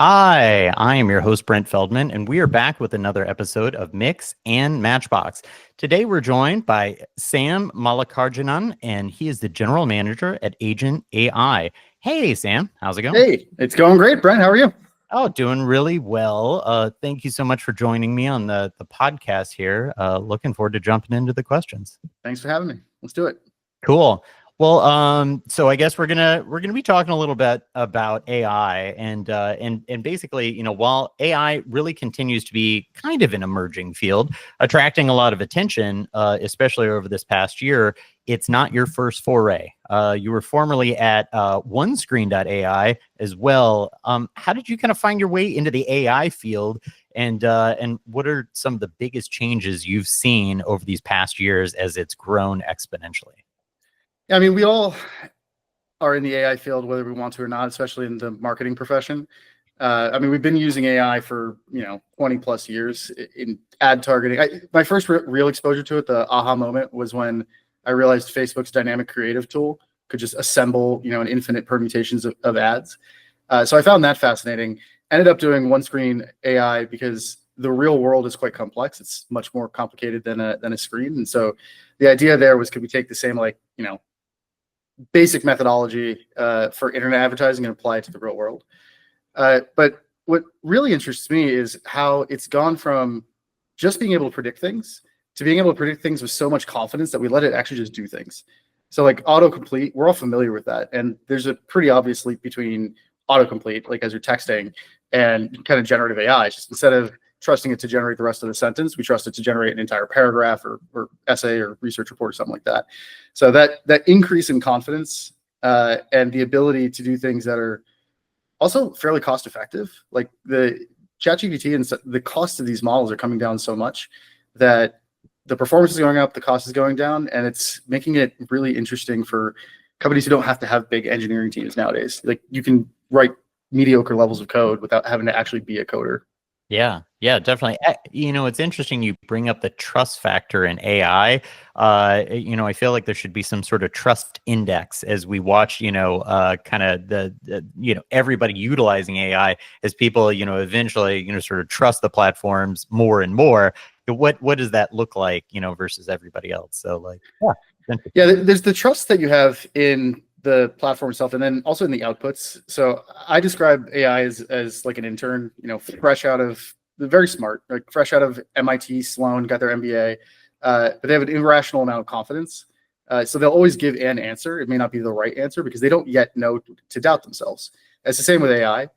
Hi, I am your host, Brent Feldman, and we are back with another episode of Mix and Matchbox. Today, we're joined by Sam Mallikarjunan, and he is the general manager at Agent AI. Hey, Sam, how's it going? Hey, it's going great, Brent. How are you? Oh, doing really well. Thank you so much for joining me on the podcast here. Looking forward to jumping into the questions. Thanks for having me. Let's do it. Cool. Well, so I guess we're gonna be talking a little bit about AI and basically, while AI really continues to be kind of an emerging field, attracting a lot of attention, especially over this past year, it's not your first foray. You were formerly at OneScreen.ai as well. How did you kind of find your way into the AI field, and what are some of the biggest changes you've seen over these past years as it's grown exponentially? Yeah, I mean, we all are in the AI field, whether we want to or not, especially in the marketing profession. I mean, we've been using AI for 20 plus years in ad targeting. My first real exposure to it, the aha moment, was when I realized Facebook's dynamic creative tool could just assemble an infinite permutations of ads. So I found that fascinating. Ended up doing one screen AI because the real world is quite complex. It's much more complicated than a screen. And so the idea there was, could we take the same basic methodology for internet advertising and apply it to the real world? But what really interests me is how it's gone from just being able to predict things to being able to predict things with so much confidence that we let it actually just do things. So like autocomplete, we're all familiar with that. And there's a pretty obvious leap between autocomplete, like as you're texting, and kind of generative AI. It's just instead of trusting it to generate the rest of the sentence, we trust it to generate an entire paragraph or essay or research report or something like that. So that increase in confidence and the ability to do things that are also fairly cost effective, like the ChatGPT and the cost of these models are coming down so much that the performance is going up, the cost is going down, and it's making it really interesting for companies who don't have to have big engineering teams nowadays. Like you can write mediocre levels of code without having to actually be a coder. Yeah, definitely. It's interesting you bring up the trust factor in AI. I feel like there should be some sort of trust index as we watch, kind of everybody utilizing AI as people, eventually, sort of trust the platforms more and more. What does that look like, versus everybody else? So like, yeah, there's the trust that you have in the platform itself, and then also in the outputs. So I describe AI as like an intern, fresh out of very smart, like fresh out of MIT, Sloan, got their MBA, but they have an irrational amount of confidence. So they'll always give an answer. It may not be the right answer because they don't yet know to doubt themselves. It's the same with AI.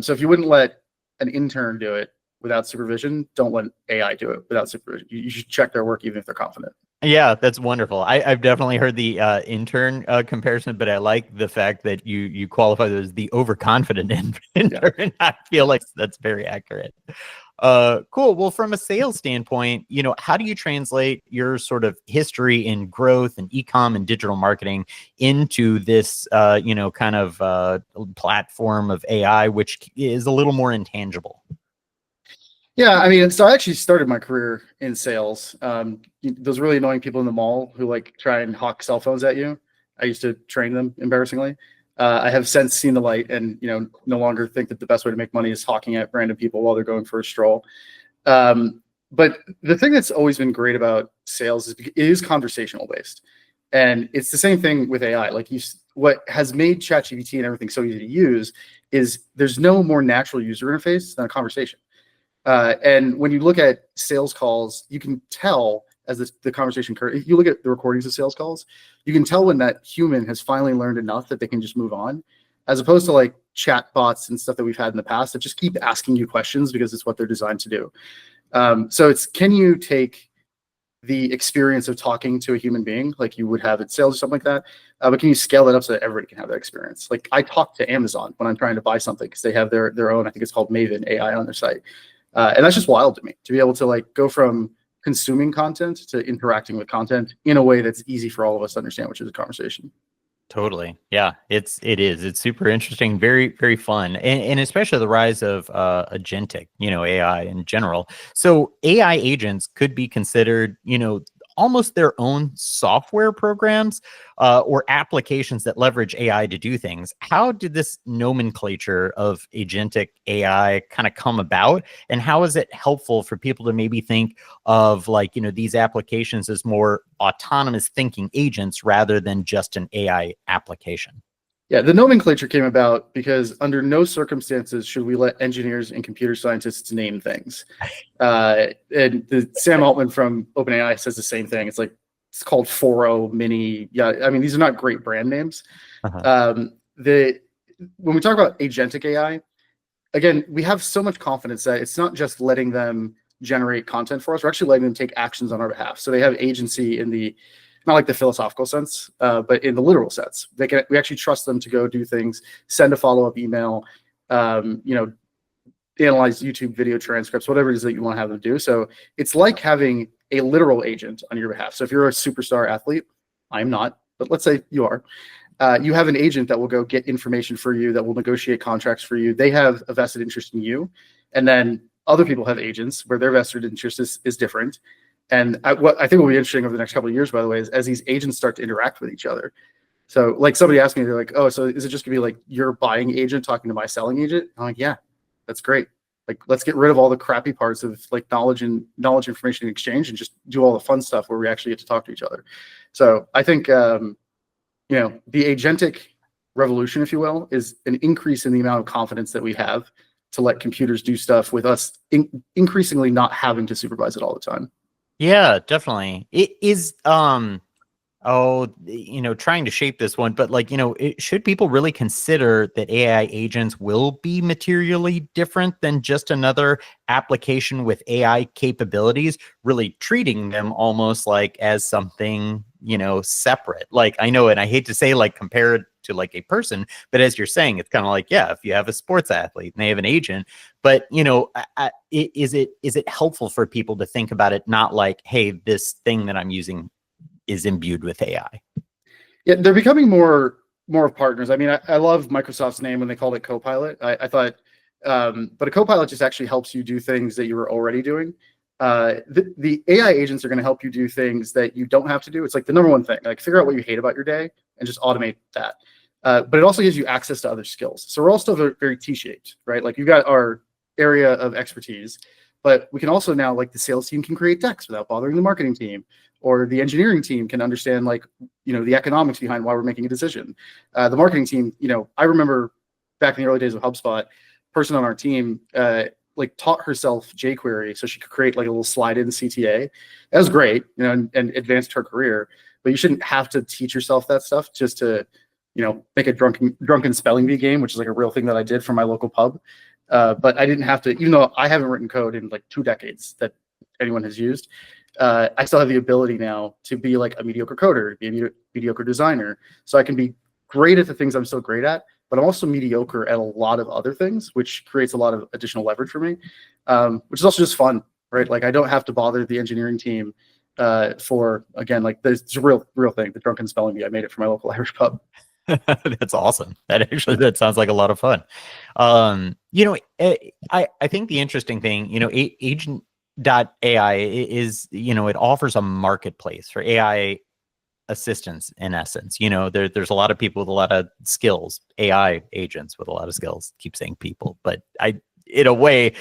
So if you wouldn't let an intern do it without supervision, don't let AI do it without supervision. You should check their work even if they're confident. Yeah, that's wonderful. I've definitely heard the intern comparison, but I like the fact that you qualify that as the overconfident intern. Yeah. I feel like that's very accurate. Cool. Well, from a sales standpoint, how do you translate your sort of history in growth and e-com and digital marketing into this, kind of platform of AI, which is a little more intangible? Yeah, I mean, so I actually started my career in sales. Those really annoying people in the mall who like try and hawk cell phones at you. I used to train them, embarrassingly. I have since seen the light and no longer think that the best way to make money is hawking at random people while they're going for a stroll. But the thing that's always been great about sales is it is conversational based. And it's the same thing with AI. Like what has made ChatGPT and everything so easy to use is there's no more natural user interface than a conversation. And when you look at sales calls, you can tell as the conversation occurs. If you look at the recordings of sales calls, you can tell when that human has finally learned enough that they can just move on, as opposed to like chat bots and stuff that we've had in the past that just keep asking you questions because it's what they're designed to do. So it's, can you take the experience of talking to a human being like you would have at sales or something like that, but can you scale it up so that everybody can have that experience? Like I talk to Amazon when I'm trying to buy something because they have their own, I think it's called Maven AI on their site. And that's just wild to me, to be able to like go from consuming content to interacting with content in a way that's easy for all of us to understand, which is a conversation. Totally. Yeah, it is. It's super interesting, very, very fun. And especially the rise of agentic, AI in general. So AI agents could be considered, almost their own software programs or applications that leverage AI to do things. How did this nomenclature of agentic AI kind of come about? And how is it helpful for people to maybe think of like, these applications as more autonomous thinking agents rather than just an AI application? Yeah, the nomenclature came about because under no circumstances should we let engineers and computer scientists name things. And Sam Altman from OpenAI says the same thing. It's called 4.0 Mini. Yeah, I mean, these are not great brand names. When we talk about agentic AI, again, we have so much confidence that it's not just letting them generate content for us. We're actually letting them take actions on our behalf. So they have agency in the, not like the philosophical sense, but in the literal sense. We actually trust them to go do things, send a follow-up email, analyze YouTube video transcripts, whatever it is that you want to have them do. So it's like having a literal agent on your behalf. So if you're a superstar athlete, I'm not, but let's say you are, you have an agent that will go get information for you, that will negotiate contracts for you. They have a vested interest in you. And then other people have agents where their vested interest is different. And what I think will be interesting over the next couple of years, by the way, is as these agents start to interact with each other. So like somebody asked me, they're like, oh, so is it just gonna be like your buying agent talking to my selling agent? I'm like, yeah, that's great. Like, let's get rid of all the crappy parts of like knowledge information exchange and just do all the fun stuff where we actually get to talk to each other. So I think, the agentic revolution, if you will, is an increase in the amount of confidence that we have to let computers do stuff with us increasingly not having to supervise it all the time. Yeah, definitely. It is trying to shape this one, but like, should people really consider that AI agents will be materially different than just another application with AI capabilities, really treating them almost like as something, separate? Like, I know, and I hate to say like compared to like a person, but as you're saying, it's kind of like, yeah, if you have a sports athlete and they have an agent, but is it helpful for people to think about it not like, hey, this thing that I'm using is imbued with AI? Yeah, they're becoming more of partners. I mean, I love Microsoft's name when they called it Copilot. I thought, but a Copilot just actually helps you do things that you were already doing. The AI agents are going to help you do things that you don't have to do. It's like the number one thing, like figure out what you hate about your day and just automate that. But it also gives you access to other skills. So we're all still very, very T-shaped, right? Like you've got our area of expertise, but we can also now, like the sales team can create decks without bothering the marketing team, or the engineering team can understand like, the economics behind why we're making a decision. The marketing team, I remember back in the early days of HubSpot, person on our team, like taught herself jQuery so she could create like a little slide-in CTA. That was great, and advanced her career. But you shouldn't have to teach yourself that stuff just to, make a drunken spelling bee game, which is like a real thing that I did for my local pub. But I didn't have to, even though I haven't written code in like 2 decades that anyone has used. I still have the ability now to be like a mediocre coder, be a mediocre designer. So I can be great at the things I'm so great at, but I'm also mediocre at a lot of other things, which creates a lot of additional leverage for me, which is also just fun, right? Like I don't have to bother the engineering team for, again, like there's a real thing, the drunken spelling bee. I made it for my local Irish pub. That's awesome. That sounds like a lot of fun. I think the interesting thing, Agent.ai is, it offers a marketplace for AI assistance in essence. There's a lot of people with a lot of skills, AI agents with a lot of skills. Keep saying people, but in a way,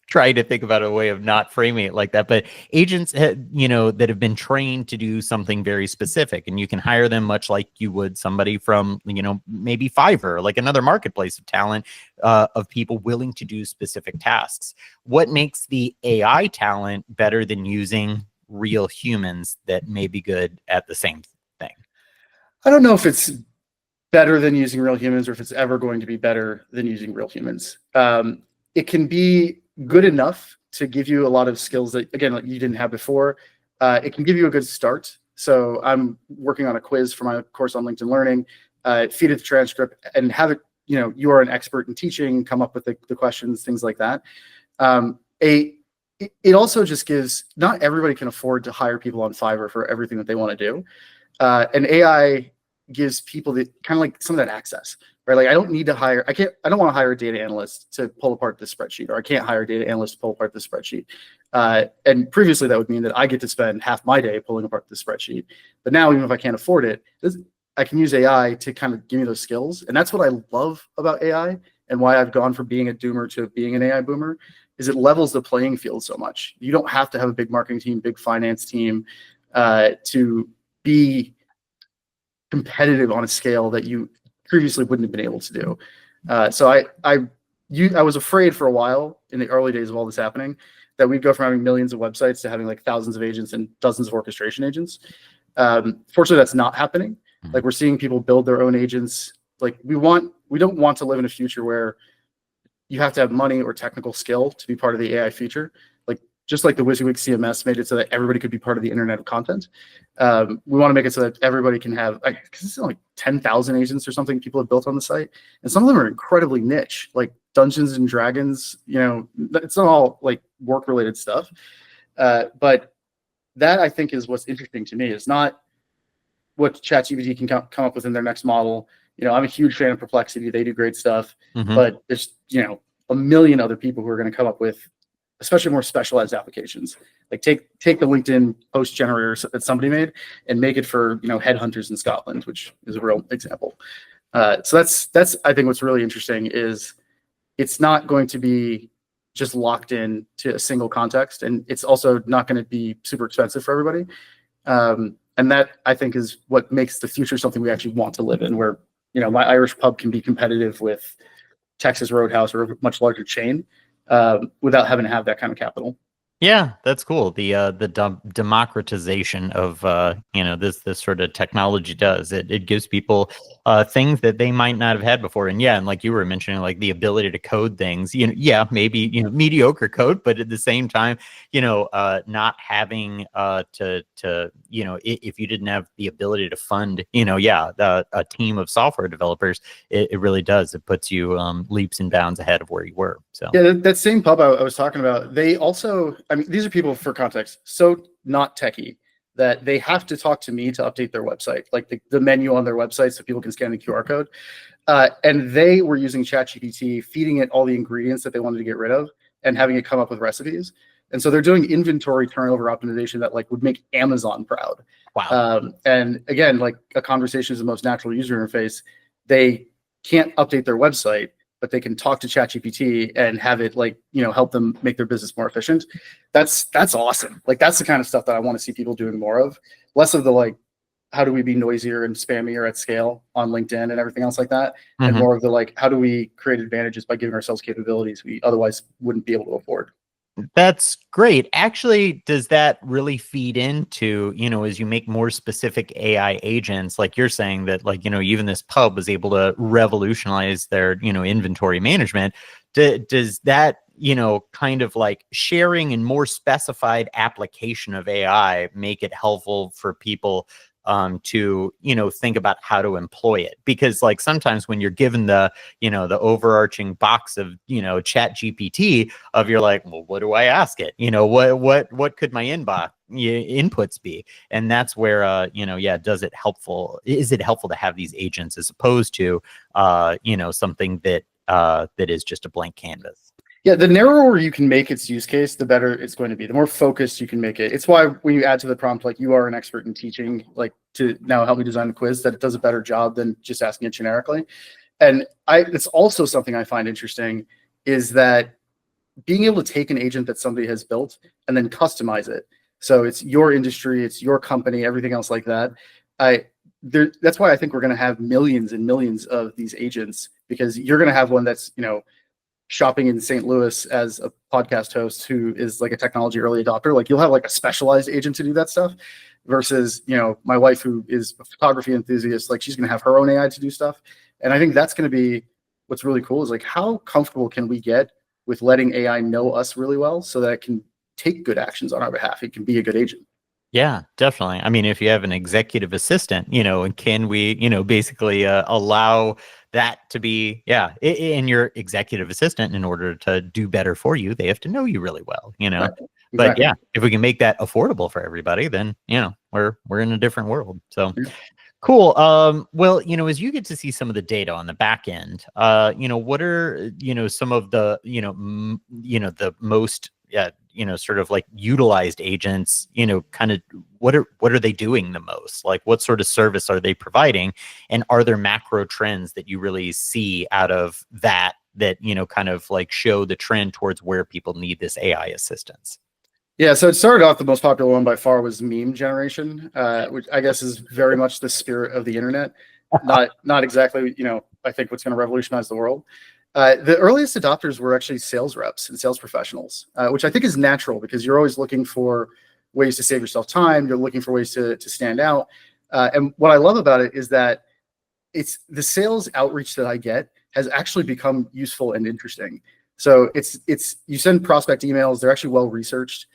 trying to think about a way of not framing it like that. But agents, that have been trained to do something very specific, and you can hire them much like you would somebody from, maybe Fiverr, like another marketplace of talent, of people willing to do specific tasks. What makes the AI talent better than using real humans that may be good at the same thing? I don't know if it's better than using real humans or if it's ever going to be better than using real humans. It can be good enough to give you a lot of skills that, again, like you didn't have before. It can give you a good start. So I'm working on a quiz for my course on LinkedIn Learning, feed it the transcript and have it, you are an expert in teaching, come up with the questions, things like that. It also just gives, not everybody can afford to hire people on Fiverr for everything that they want to do. And AI gives people the kind of like some of that access, right? Like I don't need to hire, I don't want to hire a data analyst to pull apart this spreadsheet, or I can't hire a data analyst to pull apart this spreadsheet. And previously that would mean that I get to spend half my day pulling apart the spreadsheet. But now, even if I can't afford it, I can use AI to kind of give me those skills. And that's what I love about AI, and why I've gone from being a doomer to being an AI boomer, is it levels the playing field so much. You don't have to have a big marketing team, big finance team to be competitive on a scale that you previously wouldn't have been able to do. So I was afraid for a while in the early days of all this happening that we'd go from having millions of websites to having like thousands of agents and dozens of orchestration agents. Fortunately, that's not happening. Like we're seeing people build their own agents. Like we don't want to live in a future where you have to have money or technical skill to be part of the AI future. Like just like the WYSIWYG CMS made it so that everybody could be part of the internet of content. We want to make it so that everybody can have, because it's like 10,000 agents or something people have built on the site, and some of them are incredibly niche, like Dungeons and Dragons. It's not all like work related stuff, but that I think is what's interesting to me. Is not what ChatGPT can come up with in their next model. I'm a huge fan of Perplexity. They do great stuff, but there's, a million other people who are going to come up with, especially more specialized applications. Like take the LinkedIn post generator that somebody made and make it for, headhunters in Scotland, which is a real example. So that's I think what's really interesting is it's not going to be just locked in to a single context, and it's also not going to be super expensive for everybody. And that I think is what makes the future something we actually want to live in, where, my Irish pub can be competitive with Texas Roadhouse or a much larger chain without having to have that kind of capital. Yeah, that's cool. The democratization of this sort of technology does it gives people things that they might not have had before. And yeah, and like you were mentioning, like the ability to code things, yeah, maybe mediocre code, but at the same time, not having to if you didn't have the ability to fund a team of software developers, it really does. It puts you leaps and bounds ahead of where you were. So yeah, that same pub I was talking about, they also, I mean, these are people, for context, so not techie that they have to talk to me to update their website, like the menu on their website so people can scan the QR code. And they were using ChatGPT, feeding it all the ingredients that they wanted to get rid of and having it come up with recipes. And so they're doing inventory turnover optimization that like would make Amazon proud. wow. And again, like a conversation is the most natural user interface. They can't update their website, but they can talk to ChatGPT and have it help them make their business more efficient. That's awesome. Like that's the kind of stuff that I want to see people doing more of. Less of the how do we be noisier and spammier at scale on LinkedIn and everything else like that, and more of the how do we create advantages by giving ourselves capabilities we otherwise wouldn't be able to afford. That's great. Actually, does that really feed into, as you make more specific AI agents, like you're saying that, even this pub was able to revolutionize their, inventory management. Does that, kind of like sharing and more specified application of AI make it helpful for people to think about how to employ it? Because like sometimes when you're given the the overarching box of chat GPT of, you're like, well, what do I ask it? What could my inputs be? And that's where is it helpful to have these agents as opposed to something that is just a blank canvas? Yeah, the narrower you can make its use case, the better it's going to be. The more focused you can make it. It's why when you add to the prompt, like you are an expert in teaching, like to now help me design a quiz, that it does a better job than just asking it generically. And it's also something I find interesting is that being able to take an agent that somebody has built and then customize it. So it's your industry, it's your company, everything else like that. That's why I think we're going to have millions and millions of these agents, because you're going to have one that's, shopping in St. Louis as a podcast host who is like a technology early adopter. Like you'll have like a specialized agent to do that stuff versus, my wife who is a photography enthusiast, like she's going to have her own AI to do stuff. And I think that's going to be what's really cool, is like how comfortable can we get with letting AI know us really well so that it can take good actions on our behalf. It can be a good agent. Yeah, definitely. I mean, if you have an executive assistant, and can we, basically allow that to be, and your executive assistant, in order to do better for you, they have to know you really well, Right. But Exactly. yeah, if we can make that affordable for everybody, then, we're in a different world. So, Cool. Well, as you get to see some of the data on the back end, what are, some of the, the most, sort of like utilized agents, kind of what are they doing the most? Like what sort of service are they providing? And are there macro trends that you really see out of that, kind of like show the trend towards where people need this AI assistance? Yeah, so it started off, the most popular one by far was meme generation, which I guess is very much the spirit of the internet. Not exactly, I think what's going to revolutionize the world. The earliest adopters were actually sales reps and sales professionals, which I think is natural because you're always looking for ways to save yourself time. You're looking for ways to stand out. And what I love about it is that it's the sales outreach that I get has actually become useful and interesting. So it's you send prospect emails, they're actually well researched.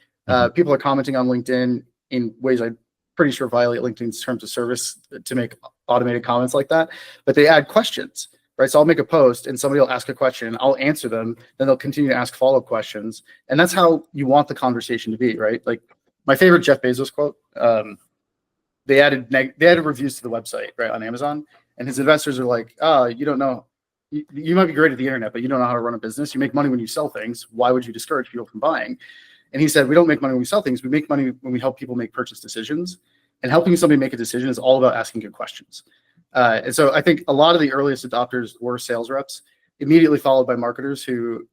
People are commenting on LinkedIn in ways I'm pretty sure violate LinkedIn's terms of service to make automated comments like that, but they add questions, right? So I'll make a post and somebody will ask a question, I'll answer them, then they'll continue to ask follow-up questions. And that's how you want the conversation to be, right? Like my favorite Jeff Bezos quote, they added reviews to the website, right, on Amazon, and his investors are like, "Oh, you don't know, you might be great at the internet, but you don't know how to run a business. You make money when you sell things. Why would you discourage people from buying?" And he said, "We don't make money when we sell things. We make money when we help people make purchase decisions. And helping somebody make a decision is all about asking good questions." And so I think a lot of the earliest adopters were sales reps, immediately followed by marketers who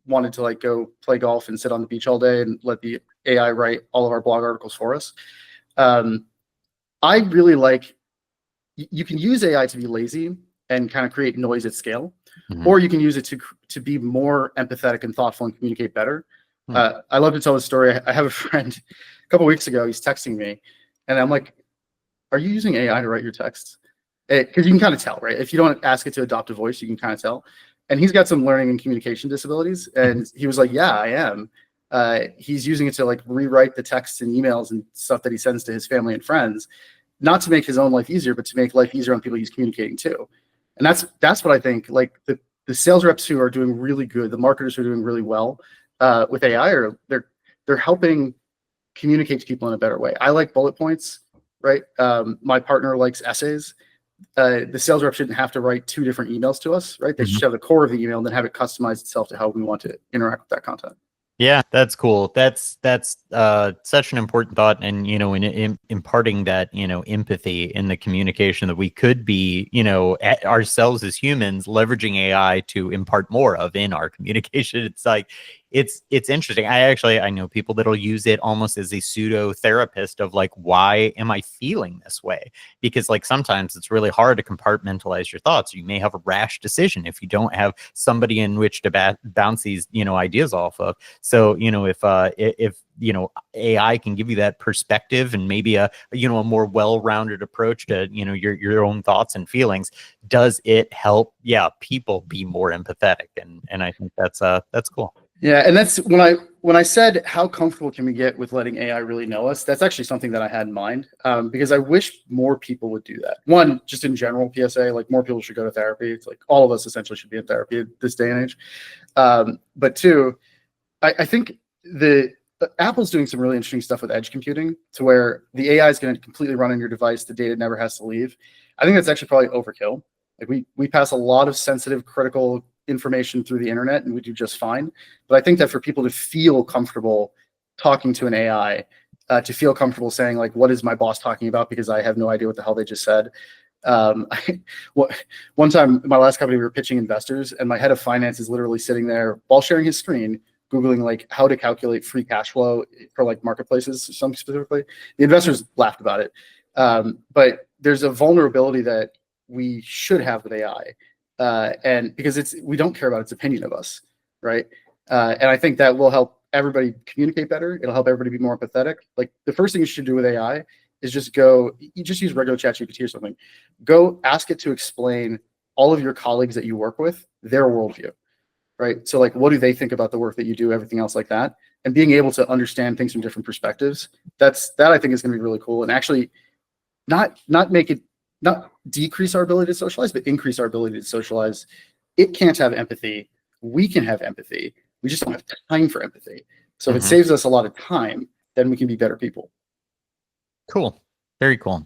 wanted to like go play golf and sit on the beach all day and let the AI write all of our blog articles for us. I really like, you can use AI to be lazy and kind of create noise at scale, or you can use it to be more empathetic and thoughtful and communicate better. I love to tell this story. I have a friend a couple of weeks ago, he's texting me and I'm like, "Are you using AI to write your texts?" Because you can kind of tell, right? If you don't ask it to adopt a voice, you can kind of tell. And he's got some learning and communication disabilities. And he was like, "Yeah, I am." He's using it to like rewrite the texts and emails and stuff that he sends to his family and friends, not to make his own life easier, but to make life easier on people he's communicating to. And that's what I think. Like the sales reps who are doing really good, the marketers who are doing really well with AI, are they're helping communicate to people in a better way. I like bullet points, right? My partner likes essays. The sales rep shouldn't have to write two different emails to us, right? They should have the core of the email and then have it customize itself to how we want to interact with that content. Yeah, that's cool. That's such an important thought, and in imparting that empathy in the communication, that we could be ourselves as humans leveraging AI to impart more of in our communication. It's like it's interesting. I know people that'll use it almost as a pseudo therapist of like, why am I feeling this way? Because like sometimes it's really hard to compartmentalize your thoughts. You may have a rash decision if you don't have somebody in which to bounce these ideas off of. So if AI can give you that perspective and maybe a more well-rounded approach to your own thoughts and feelings, does it help people be more empathetic? And I think that's cool. Yeah, and that's when I said how comfortable can we get with letting AI really know us, that's actually something that I had in mind, because I wish more people would do that. One, just in general, PSA, like more people should go to therapy. It's like all of us essentially should be in therapy at this day and age. But two, I think Apple's doing some really interesting stuff with edge computing, to where the AI is going to completely run on your device. The data never has to leave. I think that's actually probably overkill. Like we pass a lot of sensitive, critical information through the internet, and we do just fine. But I think that for people to feel comfortable talking to an AI, to feel comfortable saying like, "What is my boss talking about?" Because I have no idea what the hell they just said. One time in my last company, we were pitching investors, and my head of finance is literally sitting there while sharing his screen, Googling like how to calculate free cash flow for like marketplaces, some specifically. The investors laughed about it. But there's a vulnerability that we should have with AI. And because we don't care about its opinion of us, right? And I think that will help everybody communicate better. It'll help everybody be more empathetic. Like the first thing you should do with AI is just use regular ChatGPT or something. Go ask it to explain all of your colleagues that you work with, their worldview. Right. So like, what do they think about the work that you do, everything else like that? And being able to understand things from different perspectives, that I think is going to be really cool. And actually not decrease our ability to socialize, but increase our ability to socialize. It can't have empathy. We can have empathy. We just don't have time for empathy. So if it saves us a lot of time, then we can be better people. Cool. Very cool.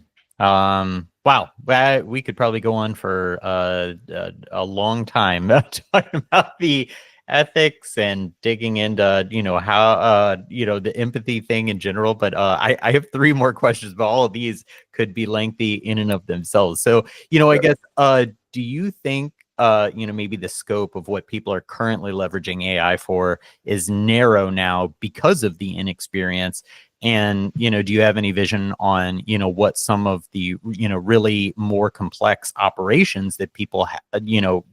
Wow, we could probably go on for a long time talking about the ethics and digging into, how, the empathy thing in general. But I have three more questions, but all of these could be lengthy in and of themselves. So, I Sure. guess, do you think, maybe the scope of what people are currently leveraging AI for is narrow now because of the inexperience? And, do you have any vision on, what some of the, really more complex operations that people,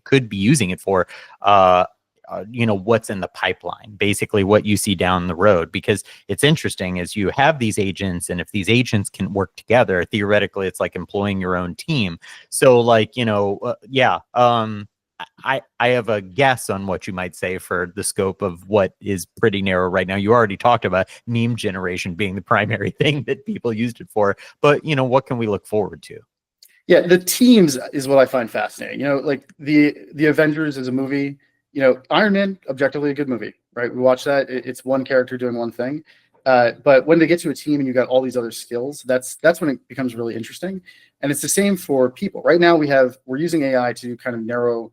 could be using it for, what's in the pipeline, basically what you see down the road? Because it's interesting as you have these agents, and if these agents can work together, theoretically, it's like employing your own team. So like, yeah, I have a guess on what you might say for the scope of what is pretty narrow right now. You already talked about meme generation being the primary thing that people used it for, but what can we look forward to? Yeah, the teams is what I find fascinating. Like the Avengers is a movie. Iron Man, objectively a good movie, right? We watch that. It's one character doing one thing. But when they get to a team and you got all these other skills, that's when it becomes really interesting. And it's the same for people. Right now we're using AI to kind of narrow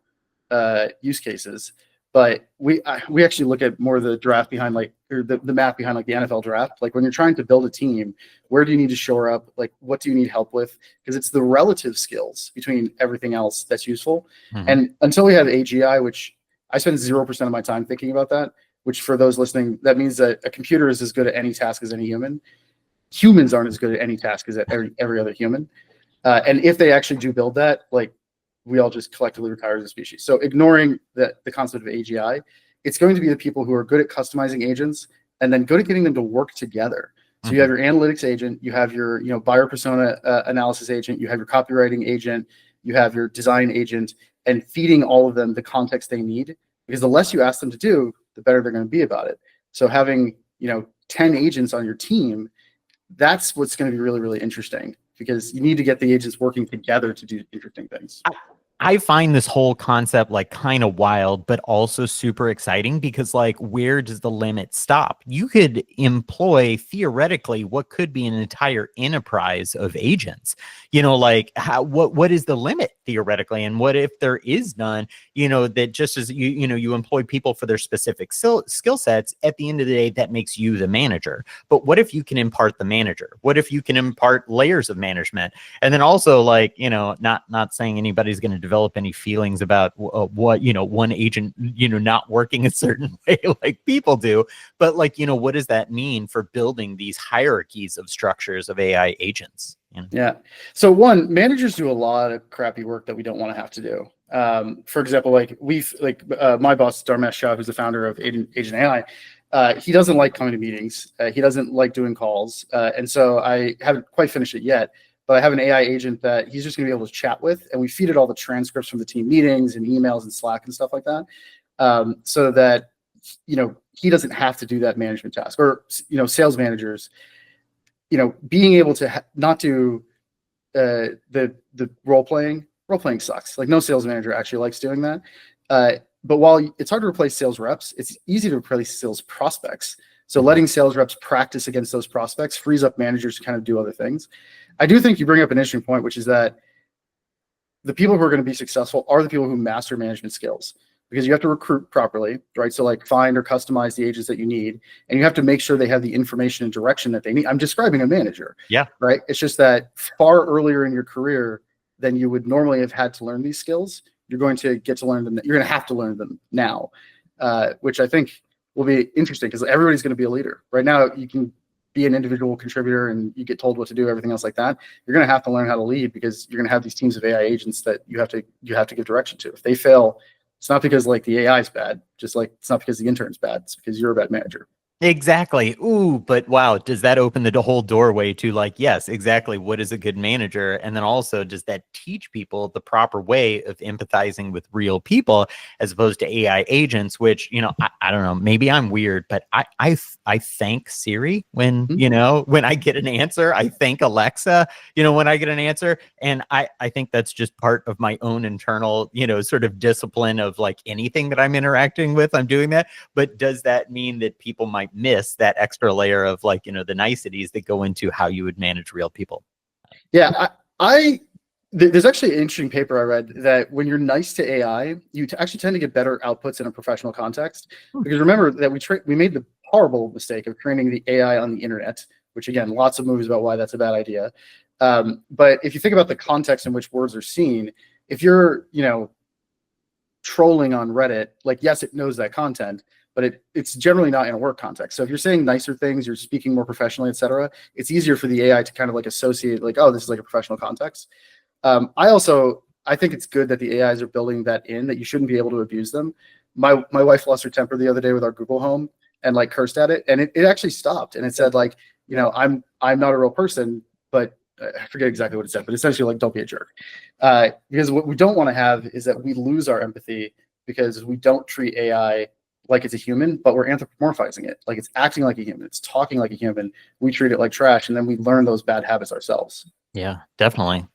use cases, but we actually look at more of the draft behind, like, or the math behind, like, the NFL draft. Like, when you're trying to build a team, where do you need to shore up? Like, what do you need help with? Because it's the relative skills between everything else that's useful. Mhm. And until we have AGI, which I spend 0% of my time thinking about that, which for those listening, that means that a computer is as good at any task as any human. Humans aren't as good at any task as every other human. And if they actually do build that, like, we all just collectively retire as a species. So ignoring the concept of AGI, it's going to be the people who are good at customizing agents and then good at getting them to work together. So you have your analytics agent, you have your buyer persona analysis agent, you have your copywriting agent, you have your design agent, and feeding all of them the context they need. Because the less you ask them to do, the better they're going to be about it. So having 10 agents on your team, that's what's going to be really, really interesting, because you need to get the agents working together to do interesting things. I find this whole concept like kind of wild, but also super exciting, because like, where does the limit stop? You could employ theoretically what could be an entire enterprise of agents. Like, what is the limit theoretically? And what if there is none? That just as you employ people for their specific skill sets, at the end of the day, that makes you the manager. But what if you can impart the manager? What if you can impart layers of management? And then also, like, not saying anybody's going to develop any feelings about what one agent not working a certain way like people do, but like, what does that mean for building these hierarchies of structures of AI agents? Yeah. So one, managers do a lot of crappy work that we don't want to have to do. For example, like my boss, Dharmesh Shah, who's the founder of Agent AI, he doesn't like coming to meetings. He doesn't like doing calls. And so I haven't quite finished it yet, but I have an AI agent that he's just going to be able to chat with, and we feed it all the transcripts from the team meetings and emails and Slack and stuff like that, so that he doesn't have to do that management task. Or sales managers, being able to not do the role playing. Role playing sucks. Like, no sales manager actually likes doing that. But while it's hard to replace sales reps, it's easy to replace sales prospects. So letting sales reps practice against those prospects frees up managers to kind of do other things. I do think you bring up an interesting point, which is that the people who are going to be successful are the people who master management skills, because you have to recruit properly, right? So like, find or customize the agents that you need, and you have to make sure they have the information and direction that they need. I'm describing a manager, Yeah. right? It's just that far earlier in your career than you would normally have had to learn these skills, you're going to get to learn them. You're going to have to learn them now, which I think will be interesting, because everybody's going to be a leader. Right now, you can be an individual contributor and you get told what to do, everything else like that. You're going to have to learn how to lead, because you're going to have these teams of AI agents that you have to give direction to. If they fail, it's not because like the AI is bad, just like it's not because the intern's bad. It's because you're a bad manager. Exactly. Ooh, but wow, does that open the whole doorway to, like, yes, exactly, what is a good manager? And then also, does that teach people the proper way of empathizing with real people as opposed to AI agents, which, I don't know, maybe I'm weird, but I thank Siri when, when I get an answer. I thank Alexa, when I get an answer. And I think that's just part of my own internal, sort of discipline of, like, anything that I'm interacting with, I'm doing that. But does that mean that people might miss that extra layer of, like, the niceties that go into how you would manage real people? Yeah, I There's actually an interesting paper I read that when you're nice to AI, you actually tend to get better outputs in a professional context. Because remember that we made the horrible mistake of training the AI on the internet, which again, lots of movies about why that's a bad idea. But if you think about the context in which words are seen, if you're, trolling on Reddit, like, yes, it knows that content, but it's generally not in a work context. So if you're saying nicer things, you're speaking more professionally, etc., it's easier for the AI to kind of like associate, like, oh, this is like a professional context. I think it's good that the AIs are building that in, that you shouldn't be able to abuse them. My wife lost her temper the other day with our Google Home and like cursed at it, and it actually stopped, and it said like, I'm not a real person, but I forget exactly what it said, but essentially like, don't be a jerk. Because what we don't want to have is that we lose our empathy because we don't treat AI like it's a human, but we're anthropomorphizing it. Like, it's acting like a human, it's talking like a human. We treat it like trash, and then we learn those bad habits ourselves. Yeah, definitely.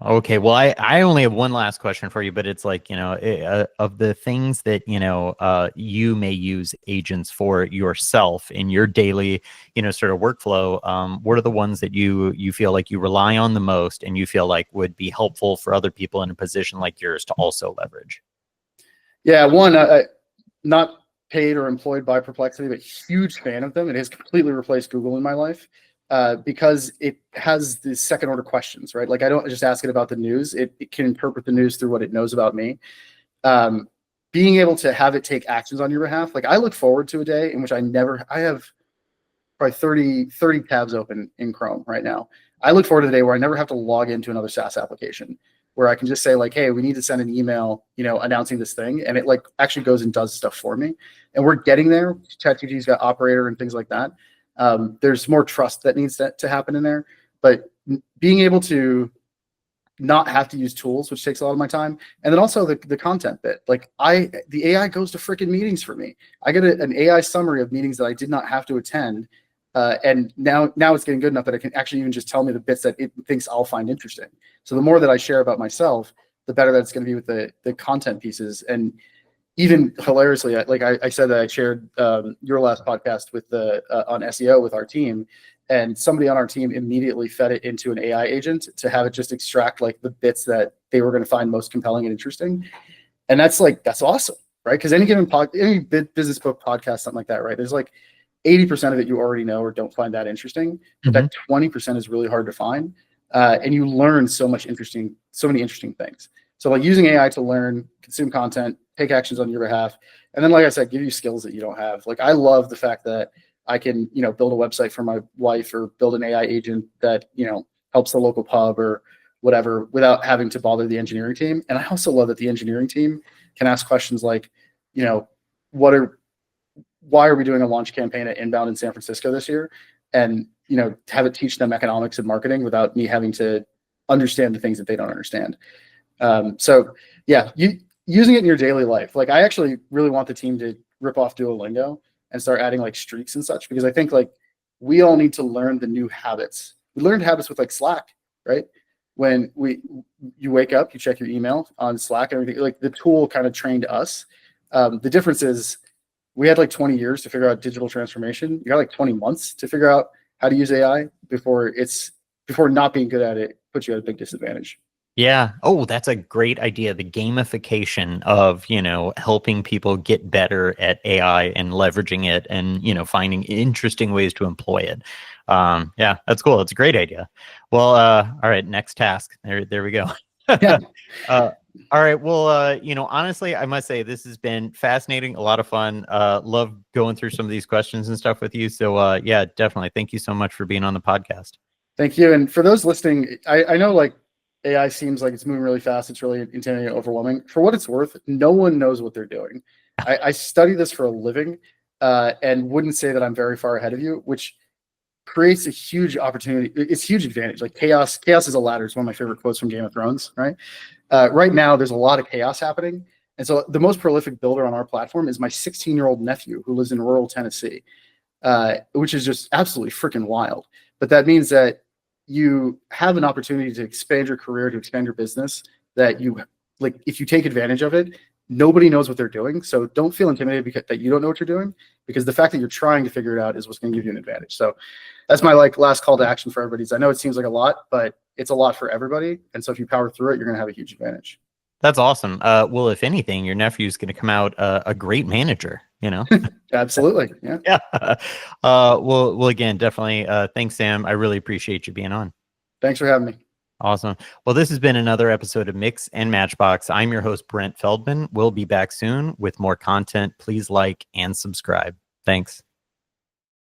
Okay, well, I only have one last question for you, but it's like, of the things that, you may use agents for yourself in your daily, sort of workflow, what are the ones that you feel like you rely on the most and you feel like would be helpful for other people in a position like yours to also leverage? Yeah, one, not paid or employed by Perplexity, but huge fan of them. It has completely replaced Google in my life. Because it has the second order questions, right? Like, I don't just ask it about the news. It can interpret the news through what it knows about me. Being able to have it take actions on your behalf. Like, I look forward to a day in which I have probably 30 tabs open in Chrome right now. I look forward to the day where I never have to log into another SaaS application, where I can just say like, hey, we need to send an email, announcing this thing. And it like actually goes and does stuff for me. And we're getting there. ChatGPT's got Operator and things like that. There's more trust that needs to happen in there, but being able to not have to use tools, which takes a lot of my time. And then also the content bit, like the AI goes to freaking meetings for me. I get an AI summary of meetings that I did not have to attend. And now it's getting good enough that it can actually even just tell me the bits that it thinks I'll find interesting. So the more that I share about myself, the better that it's going to be with the content pieces. And even hilariously, like I said that I shared your last podcast with on SEO with our team, and somebody on our team immediately fed it into an AI agent to have it just extract like the bits that they were going to find most compelling and interesting. And that's awesome, right? Because any business book podcast, something like that, right? There's like 80% of it you already know or don't find that interesting, but that 20% is really hard to find, and you learn so many interesting things. So like using AI to learn, consume content, take actions on your behalf, and then, like I said, give you skills that you don't have. Like, I love the fact that I can, build a website for my wife or build an AI agent that, helps the local pub or whatever without having to bother the engineering team. And I also love that the engineering team can ask questions like, why are we doing a launch campaign at Inbound in San Francisco this year? And, have it teach them economics and marketing without me having to understand the things that they don't understand. So yeah, using it in your daily life. Like, I actually really want the team to rip off Duolingo and start adding like streaks and such, because I think like we all need to learn the new habits. We learned habits with like Slack, right? When you wake up, you check your email on Slack and everything. Like, the tool kind of trained us. The difference is we had like 20 years to figure out digital transformation. You got like 20 months to figure out how to use AI before not being good at it puts you at a big disadvantage. Yeah. Oh, that's a great idea. The gamification of, helping people get better at AI and leveraging it and, finding interesting ways to employ it. Yeah, that's cool. That's a great idea. Well, all right, next task. There we go. Yeah. All right. Well, honestly, I must say this has been fascinating, a lot of fun. Love going through some of these questions and stuff with you. So yeah, definitely. Thank you so much for being on the podcast. Thank you. And for those listening, I know like AI seems like it's moving really fast. It's really intimidating and overwhelming. For what it's worth, no one knows what they're doing. I study this for a living, and wouldn't say that I'm very far ahead of you, which creates a huge opportunity. It's a huge advantage. Like, chaos is a ladder. It's one of my favorite quotes from Game of Thrones, right? Right now, there's a lot of chaos happening. And so the most prolific builder on our platform is my 16-year-old nephew who lives in rural Tennessee, which is just absolutely freaking wild. But that means that you have an opportunity to expand your career, to expand your business, that you like, if you take advantage of it. Nobody knows what they're doing. So don't feel intimidated because that you don't know what you're doing, because the fact that you're trying to figure it out is what's going to give you an advantage. So that's my like last call to action for everybody. I know it seems like a lot, but it's a lot for everybody. And so if you power through it, you're going to have a huge advantage. That's awesome. Well, if anything, your nephew's going to come out a great manager, you know? Absolutely. Yeah. Yeah. Well, again, definitely. Thanks, Sam. I really appreciate you being on. Thanks for having me. Awesome. Well, this has been another episode of Mix and Matchbox. I'm your host, Brent Feldman. We'll be back soon with more content. Please like and subscribe. Thanks.